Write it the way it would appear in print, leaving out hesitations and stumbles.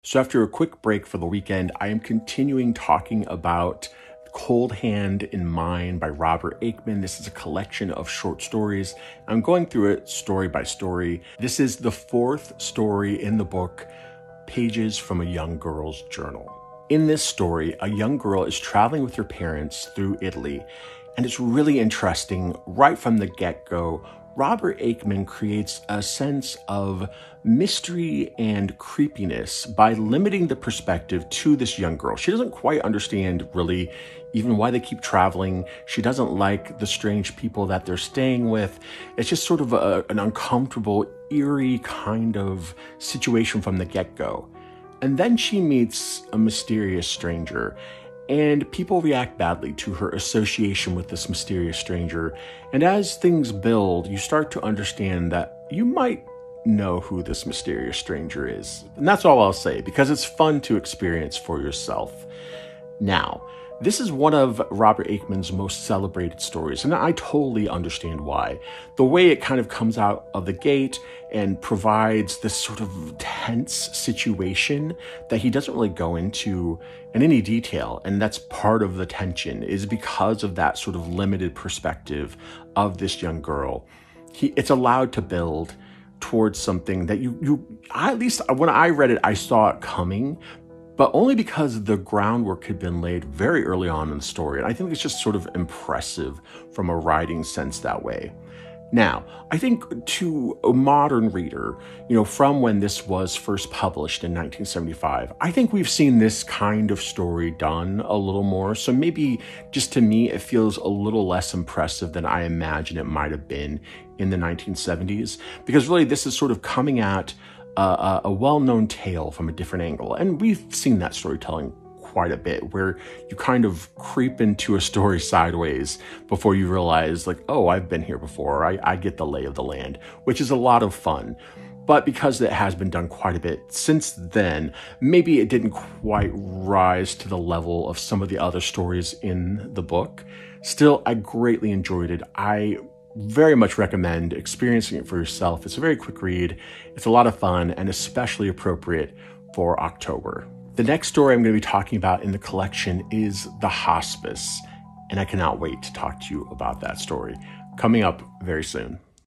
So after a quick break for the weekend, I am continuing talking about Cold Hand in Mind by Robert Aickman. This is a collection of short stories. I'm going through it story by story. This is the fourth story in the book, Pages from a Young Girl's Journal. In this story, a young girl is traveling with her parents through Italy, and it's really interesting. Right from the get-go, Robert Aickman creates a sense of mystery and creepiness by limiting the perspective to this young girl. She doesn't quite understand really even why they keep traveling. She doesn't like the strange people that they're staying with. It's just sort of an uncomfortable, eerie kind of situation from the get-go. And then she meets a mysterious stranger, and people react badly to her association with this mysterious stranger. And as things build, you start to understand that you might know who this mysterious stranger is. And that's all I'll say, because it's fun to experience for yourself. Now, this is one of Robert Aickman's most celebrated stories, and I totally understand why. The way it kind of comes out of the gate and provides this sort of tense situation that he doesn't really go into in any detail, and that's part of the tension, is because of that sort of limited perspective of this young girl. It's allowed to build towards something that at least when I read it, I saw it coming, but only because the groundwork had been laid very early on in the story. And I think it's just sort of impressive from a writing sense that way. Now, I think to a modern reader, from when this was first published in 1975, I think we've seen this kind of story done a little more. So maybe just to me, it feels a little less impressive than I imagine it might have been in the 1970s, because really this is sort of coming at a well-known tale from a different angle. And we've seen that storytelling quite a bit, where you kind of creep into a story sideways before you realize, like, oh, I've been here before. I get the lay of the land, which is a lot of fun. But because it has been done quite a bit since then, maybe it didn't quite rise to the level of some of the other stories in the book. Still, I greatly enjoyed it. I very much recommend experiencing it for yourself. It's a very quick read. It's a lot of fun and especially appropriate for October. The next story I'm going to be talking about in the collection is The Hospice, and I cannot wait to talk to you about that story coming up very soon.